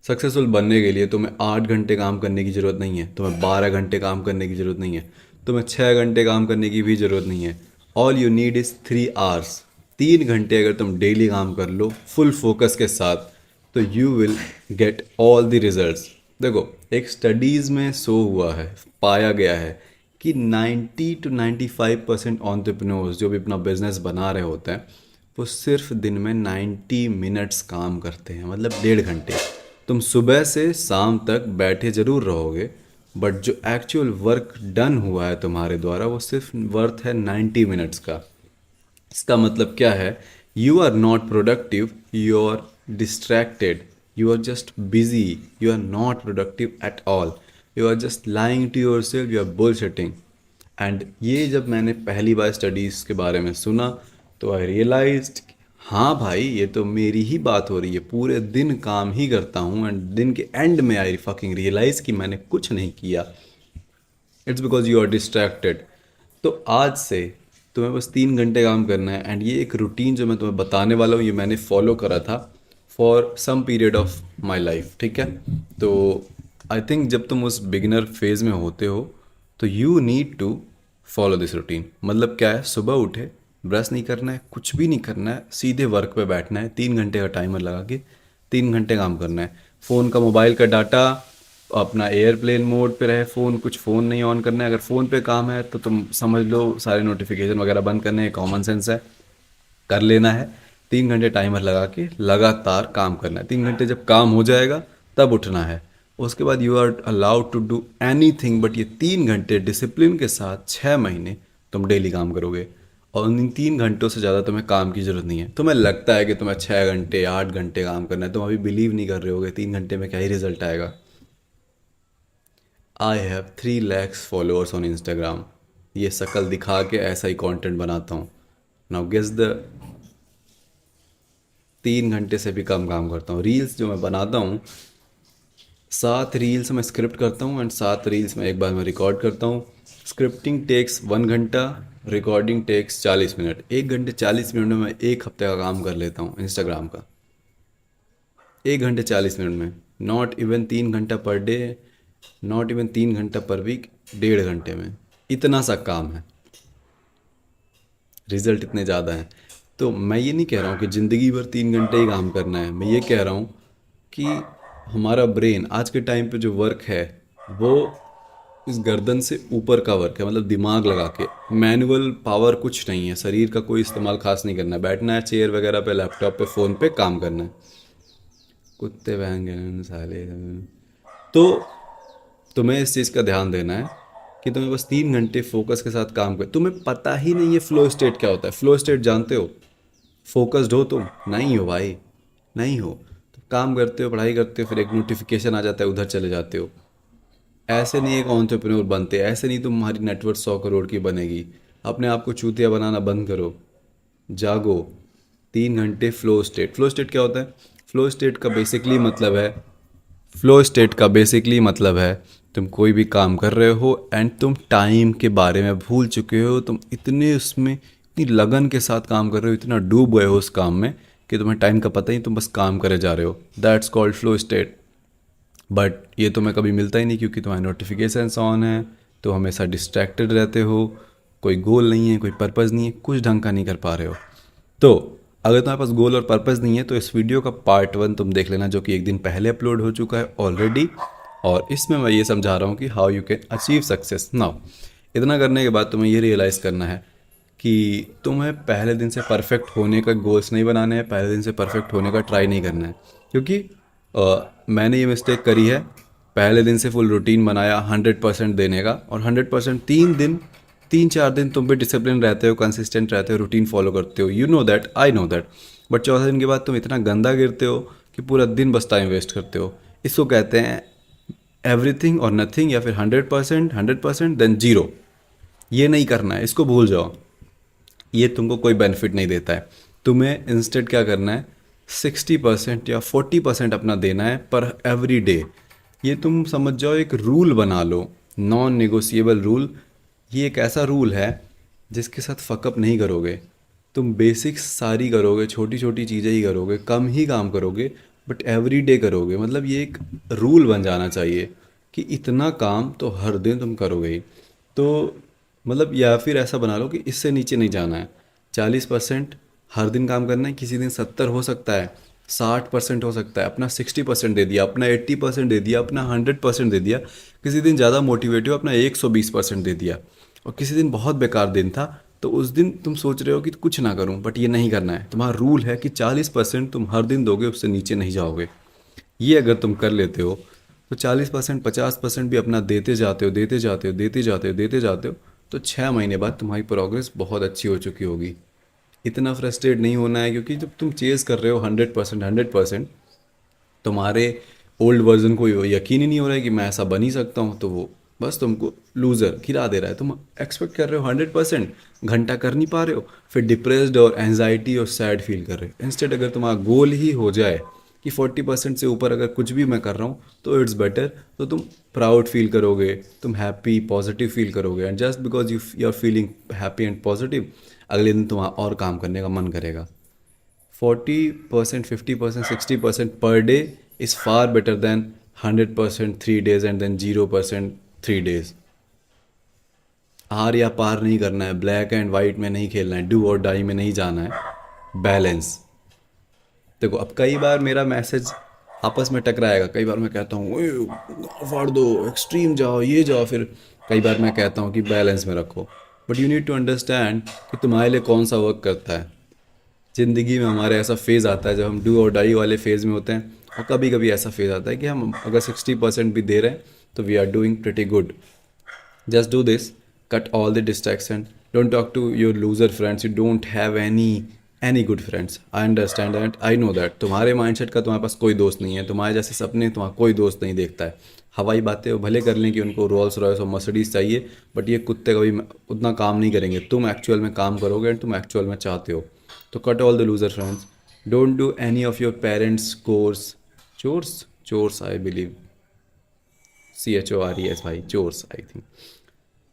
Successful बनने के लिए तुम्हें 8 घंटे काम करने की ज़रूरत नहीं है, तुम्हें 12 घंटे काम करने की ज़रूरत नहीं है, तुम्हें 6 घंटे काम करने की भी ज़रूरत नहीं है। All you need is 3 hours. 3 घंटे अगर तुम डेली काम कर लो फुल फोकस के साथ, तो you will get all the results. देखो, एक स्टडीज़ में शो हुआ है, पाया गया है कि 90 to 95% ऑन्टरप्रेन्योर्स जो भी अपना बिजनेस बना रहे होते हैं, वो सिर्फ दिन में 90 मिनट्स काम करते हैं, मतलब 1.5 घंटे। तुम सुबह से शाम तक बैठे ज़रूर रहोगे, बट जो एक्चुअल वर्क डन हुआ है तुम्हारे द्वारा वो सिर्फ वर्थ है 90 मिनट्स का। इसका मतलब क्या है? You are not productive, you are distracted, you are just busy, you are not productive at all, you are just lying to yourself, you are bullshitting. And ये जब मैंने पहली बार स्टडीज़ के बारे में सुना, तो आई रियलाइज्ड, हाँ भाई ये तो मेरी ही बात हो रही है, पूरे दिन काम ही करता हूँ एंड दिन के एंड में आई फकिंग रियलाइज़ कि मैंने कुछ नहीं किया। It's because you are distracted. तो आज से तुम्हें बस 3 घंटे काम करना है, एंड ये एक रूटीन जो मैं तुम्हें बताने वाला हूँ, ये मैंने फॉलो करा था for some period of my life, ठीक है। तो आई थिंक जब तुम उस बिगिनर फेज में होते हो, तो you need to follow this routine. मतलब क्या है? सुबह उठे, ब्रश नहीं करना है, कुछ भी नहीं करना है, सीधे वर्क पे बैठना है, 3 घंटे का टाइमर लगा के 3 घंटे काम करना है। फ़ोन का, मोबाइल का डाटा अपना एयरप्लेन मोड पे रहे फ़ोन, कुछ फ़ोन नहीं ऑन करना है। अगर फ़ोन पे काम है तो तुम समझ लो सारे नोटिफिकेशन वगैरह बंद करने हैं, कॉमन सेंस है, कर लेना है। 3 घंटे टाइमर लगा के लगातार काम करना है। 3 घंटे जब काम हो जाएगा तब उठना है। उसके बाद you are allowed to do anything, but ये 3 घंटे डिसिप्लिन के साथ 6 महीने तुम डेली काम करोगे, और इन 3 घंटों से ज़्यादा तुम्हें काम की ज़रूरत नहीं है। तुम्हें लगता है कि तुम्हें 6 घंटे 8 घंटे काम करना है, तुम अभी बिलीव नहीं कर रहे होगे 3 घंटे में क्या ही रिजल्ट आएगा। I have 3 lakhs followers on Instagram. ये शक्ल दिखा के ऐसा ही कंटेंट बनाता हूँ। नाउ गेस द, 3 घंटे से भी कम काम करता हूँ। रील्स जो मैं बनाता हूँ, 7 रील्स मैं स्क्रिप्ट करता हूँ एंड 7 रील्स में एक बार मैं रिकॉर्ड करता हूँ। स्क्रिप्टिंग टेक्स 1 घंटा, रिकॉर्डिंग टेक्स 40 मिनट। 1 घंटे 40 मिनट में मैं एक हफ्ते का काम कर लेता हूँ इंस्टाग्राम का। 1 घंटे 40 मिनट में। नॉट इवन 3 घंटा पर डे, नॉट इवन 3 घंटा पर वीक, 1.5 घंटे में इतना सा काम है। रिजल्ट इतने ज़्यादा हैं। तो मैं ये नहीं कह रहा हूँ कि ज़िंदगी भर 3 घंटे ही काम करना है। मैं ये कह रहा हूँ कि हमारा ब्रेन आज के टाइम पे जो वर्क है, वो इस गर्दन से ऊपर का वर्क है, मतलब दिमाग लगा के। मैनुअल पावर कुछ नहीं है, शरीर का कोई इस्तेमाल खास नहीं करना है, बैठना है चेयर वगैरह पे, लैपटॉप पे, फ़ोन पे काम करना है। कुत्ते बहन गए साले। तो तुम्हें इस चीज़ का ध्यान देना है कि तुम्हें बस 3 घंटे फोकस के साथ काम कर। तुम्हें पता ही नहीं है फ्लो स्टेट क्या होता है। फ्लो स्टेट जानते हो? फोकस्ड हो तुम? नहीं हो भाई, नहीं हो। तो काम करते हो, पढ़ाई करते हो, फिर एक नोटिफिकेशन आ जाता है, उधर चले जाते हो। ऐसे नहीं एक एंटरप्रेन्योर बनते, ऐसे नहीं तुम्हारी नेटवर्थ 100 करोड़ की बनेगी। अपने आप को चूतिया बनाना बंद करो, जागो। 3 घंटे फ्लो स्टेट। फ्लो स्टेट क्या होता है? फ्लो स्टेट का बेसिकली मतलब है, फ्लो स्टेट का बेसिकली मतलब है तुम कोई भी काम कर रहे हो एंड तुम टाइम के बारे में भूल चुके हो। तुम इतने उसमें, इतनी लगन के साथ काम कर रहे हो, इतना डूब गए हो उस काम में कि तुम्हें टाइम का पता ही, तुम बस काम करे जा रहे हो। That's called flow state. But ये तुम्हें कभी मिलता ही नहीं, क्योंकि तुम्हारे नोटिफिकेशंस ऑन है, तो हमेशा डिस्ट्रैक्टेड रहते हो, कोई गोल नहीं है, कोई पर्पज़ नहीं है, कुछ ढंग का नहीं कर पा रहे हो। तो अगर तुम्हारे पास गोल और पर्पज़ नहीं है, तो इस वीडियो का पार्ट 1 तुम देख लेना, जो कि एक दिन पहले अपलोड हो चुका है ऑलरेडी। और इसमें मैं ये समझा रहा हूँ कि how you can achieve success now. इतना करने के बाद तुम्हें ये रियलाइज़ करना है कि तुम्हें पहले दिन से परफेक्ट होने का गोल्स नहीं बनाने हैं, पहले दिन से परफेक्ट होने का ट्राई नहीं करना है। क्योंकि मैंने ये मिस्टेक करी है, पहले दिन से फुल रूटीन बनाया 100% देने का, और 100% 3 दिन, 3-4 दिन तुम भी डिसिप्लिन रहते हो, कंसिस्टेंट रहते हो, रूटीन फॉलो करते हो, you know that, I know that. But चौथे दिन के बाद तुम इतना गंदा गिरते हो कि पूरा दिन बस टाइम वेस्ट करते हो। इसको कहते हैं एवरीथिंग और नथिंग, या फिर 100%, 100% देन जीरो। ये नहीं करना है, इसको भूल जाओ। ये तुमको कोई बेनिफिट नहीं देता है। तुम्हें इंस्टेड क्या करना है, 60% या 40% अपना देना है पर एवरी डे। ये तुम समझ जाओ, एक रूल बना लो, नॉन नेगोशिएबल रूल। ये एक ऐसा रूल है जिसके साथ फकअप नहीं करोगे। तुम बेसिक्स सारी करोगे, छोटी छोटी चीज़ें ही करोगे, कम ही काम करोगे, बट एवरी डे करोगे, मतलब ये एक रूल बन जाना चाहिए कि इतना काम तो हर दिन तुम करोगे ही। तो मतलब या फिर ऐसा बना लो कि इससे नीचे नहीं जाना है। 40% हर दिन काम करना है, किसी दिन 70 हो सकता है, 60% हो सकता है, अपना 60% दे दिया, अपना 80% दे दिया, अपना 100% दे दिया। किसी दिन ज़्यादा मोटिवेट हो, अपना 120% दे दिया। और किसी दिन बहुत बेकार दिन था, तो उस दिन तुम सोच रहे हो कि कुछ ना करूं, बट ये नहीं करना है। तुम्हारा रूल है कि 40% तुम हर दिन दोगे, उससे नीचे नहीं जाओगे। ये अगर तुम कर लेते हो तो 40%, 50% भी अपना देते जाते हो, देते जाते हो, देते जाते हो, देते जाते हो, तो 6 महीने बाद तुम्हारी प्रोग्रेस बहुत अच्छी हो चुकी होगी। इतना फ्रस्ट्रेट नहीं होना है, क्योंकि जब तुम चेज़ कर रहे हो 100%, 100%, तुम्हारे ओल्ड वर्जन को यकीन ही नहीं हो रहा है कि मैं ऐसा बन ही सकता हूँ, तो वो बस तुमको लूज़र गिरा दे रहा है। तुम एक्सपेक्ट कर रहे हो 100%, घंटा कर नहीं पा रहे हो, फिर डिप्रेस्ड और एनजाइटी और सैड फील कर रहे हो। इंस्टेड अगर तुम्हारा गोल ही हो जाए कि 40% से ऊपर अगर कुछ भी मैं कर रहा हूँ तो इट्स बेटर, तो तुम प्राउड फील करोगे, तुम हैप्पी पॉजिटिव फील करोगे, and just because you are feeling happy and positive, अगले दिन तुम्हारा और काम करने का मन करेगा। 40%, 50%, 60% per day is far better than 100% 3 days and then 0% 3 days। हार या पार नहीं करना है, ब्लैक एंड वाइट में नहीं खेलना है, डू और डाई में नहीं जाना है, बैलेंस। देखो अब कई बार मेरा मैसेज आपस में टकराएगा, कई बार मैं कहता हूँ "ओए, फाड़ दो, एक्सट्रीम जाओ, ये जाओ", फिर कई बार मैं कहता हूँ कि बैलेंस में रखो। But you need to understand कि तुम्हारे लिए कौन सा वर्क करता है। ज़िंदगी में हमारे ऐसा फेज़ आता है जब हम डू और डाई वाले फेज़ में होते हैं, और कभी कभी ऐसा फेज़ आता है कि हम अगर 60% भी दे रहे हैं तो we are doing pretty good. Just do this, cut all the distraction, don't talk to your loser friends, you don't have any good friends. I understand that, I know that तुम्हारे माइंडसेट का तुम्हारे पास कोई दोस्त नहीं है, तुम्हारे जैसे सपने तुम्हारा कोई दोस्त नहीं देखता है। हवाई बातें वो भले कर लें कि उनको रोल्स रॉयस और मर्सिडीज चाहिए, बट ये कुत्ते कभी उतना काम नहीं करेंगे। तुम एक्चुअल में काम करोगे एंड तुम एक्चुअल में चाहते हो, तो cut all the loser friends. Don't do any of your parents course chores, chores I believe, CHORES भाई, चोर्स आई थिंक।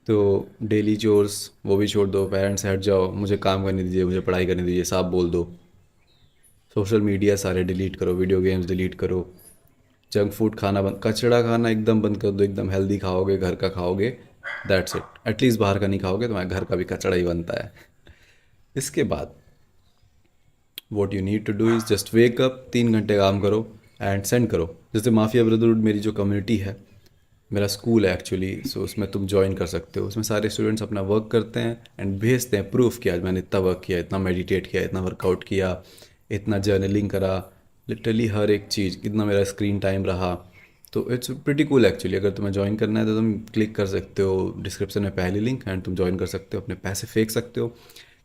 तो डेली चोर्स वो भी छोड़ दो, पेरेंट्स से हट जाओ, मुझे काम करने दीजिए, मुझे पढ़ाई करने दीजिए, साफ बोल दो। सोशल मीडिया सारे डिलीट करो, वीडियो गेम्स डिलीट करो, जंक फूड खाना बंद, कचड़ा खाना एकदम बंद कर दो, एकदम हेल्दी खाओगे, घर का खाओगे, दैट्स इट। एटलीस्ट बाहर का नहीं खाओगे, तुम्हारे घर का भी कचड़ा ही बनता है। इसके बाद what you need to do is just wake up, 3 घंटे काम करो एंड सेंड करो। जैसे माफिया ब्रदरहुड मेरी जो कम्युनिटी है, मेरा स्कूल है एक्चुअली, सो उसमें तुम ज्वाइन कर सकते हो। उसमें सारे स्टूडेंट्स अपना वर्क करते हैं एंड भेजते हैं प्रूफ कि आज मैंने इतना वर्क किया, इतना मेडिटेट किया, इतना वर्कआउट किया, इतना जर्नलिंग करा, लिटरली हर एक चीज़, कितना मेरा स्क्रीन टाइम रहा। तो इट्स प्रिटी कूल एक्चुअली। अगर तुम्हें ज्वाइन करना है तो तुम क्लिक कर सकते हो डिस्क्रिप्शन में पहली लिंक, एंड तुम ज्वाइन कर सकते हो, अपने पैसे फेंक सकते हो।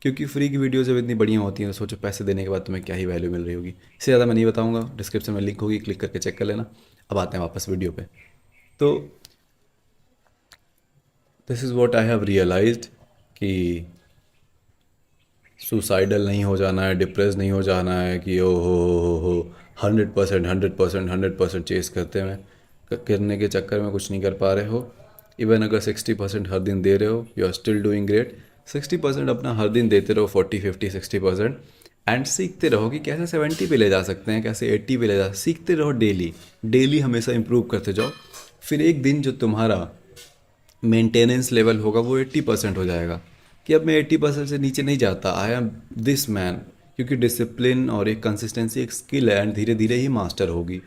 क्योंकि फ्री की वीडियो जब इतनी बढ़िया होती हैं तो सोचो पैसे देने के बाद तुम्हें क्या ही वैल्यू मिल रही होगी। इससे ज़्यादा मैं नहीं बताऊंगा, डिस्क्रिप्शन में लिंक होगी, क्लिक करके चेक कर लेना। अब आते हैं वापस वीडियो पे। तो this is what I have realized कि सुसाइडल नहीं हो जाना है, डिप्रेस नहीं हो जाना है कि ओ हो 100%, 100%, 100% चेस करते हैं, करने के चक्कर में कुछ नहीं कर पा रहे हो। इवन अगर 60% हर दिन दे रहे हो, you are still doing great. 60% अपना हर दिन देते रहो, 40, 50, 60%, एंड सीखते रहो कि कैसे 70 पे ले जा सकते हैं, कैसे 80 पे ले जा, सीखते रहो डेली। डेली हमेशा इम्प्रूव करते जाओ। फिर एक दिन जो तुम्हारा मेंटेनेंस लेवल होगा वो 80% हो जाएगा, कि अब मैं 80% से नीचे नहीं जाता, आई एम दिस मैन। क्योंकि डिसिप्लिन और एक कंसिस्टेंसी एक स्किल है, एंड धीरे धीरे ही मास्टर होगी।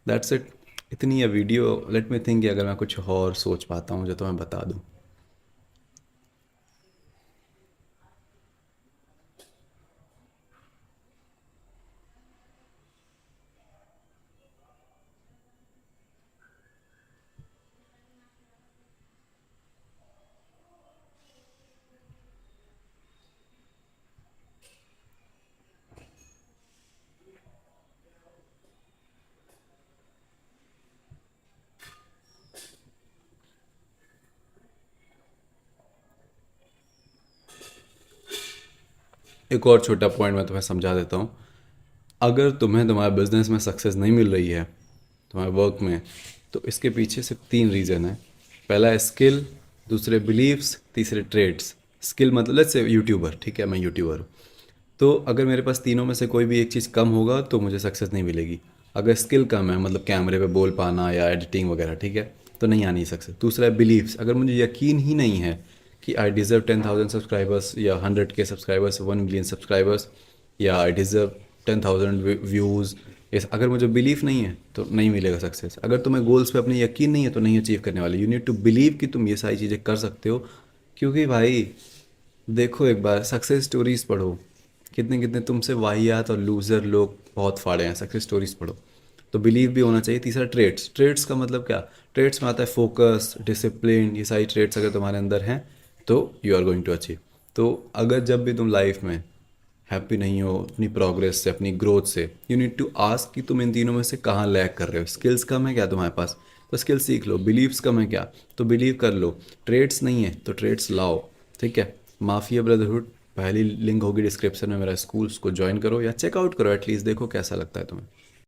That's it. इतनी है वीडियो। लेट मी थिंक अगर मैं कुछ और सोच पाता हूँ जो तो मैं बता दूँ। एक और छोटा पॉइंट मैं तुम्हें समझा देता हूँ। अगर तुम्हें तुम्हारे बिजनेस में सक्सेस नहीं मिल रही है, तुम्हारे वर्क में, तो इसके पीछे सिर्फ 3 रीज़न है। पहला है स्किल, दूसरे बिलीव्स, तीसरे ट्रेड्स। स्किल मतलब लेट्स से यूट्यूबर, ठीक है, मैं यूट्यूबर हूँ। तो अगर मेरे पास तीनों में से कोई भी एक चीज़ कम होगा तो मुझे सक्सेस नहीं मिलेगी। अगर स्किल कम है, मतलब कैमरे पे बोल पाना या एडिटिंग वगैरह, ठीक है, तो नहीं आनी सक्सेस। दूसरा है बिलीव्स। अगर मुझे यकीन ही नहीं है कि आई डिज़र्व 10,000 सब्सक्राइबर्स या 100K सब्सक्राइबर्स, 1 मिलियन सब्सक्राइबर्स, या आई डिज़र्व 10,000 व्यूज़, अगर मुझे बिलीफ नहीं है तो नहीं मिलेगा सक्सेस। अगर तुम्हें गोल्स पे अपने यकीन नहीं है तो नहीं अचीव करने वाले। यू नीड टू बिलीव कि तुम ये सारी चीज़ें कर सकते हो। क्योंकि भाई देखो, एक बार सक्सेस स्टोरीज पढ़ो, कितने कितने तुमसे वाहियात और लूज़र लोग बहुत फाड़े हैं, सक्सेस स्टोरीज पढ़ो। तो बिलीव भी होना चाहिए। तीसरा ट्रेड्स। ट्रेड्स का मतलब क्या? ट्रेड्स में आता है फोकस, डिसिप्लिन। ये सारी ट्रेड्स अगर तुम्हारे अंदर हैं तो you are going to achieve. तो अगर जब भी तुम लाइफ में हैप्पी नहीं हो अपनी प्रोग्रेस से, अपनी ग्रोथ से, यू नीड टू आस्क कि तुम इन तीनों में से कहाँ लैग कर रहे हो। स्किल्स कम है क्या तुम्हारे पास? तो स्किल सीख लो। बिलीव्स कम है क्या? तो बिलीव कर लो। ट्रेड्स नहीं है तो ट्रेड्स लाओ, ठीक है। माफिया ब्रदरहुड, पहली लिंक होगी डिस्क्रिप्शन में मेरा स्कूल, उसको ज्वाइन करो या चेकआउट करो एटलीस्ट, देखो कैसा लगता है तुम्हें।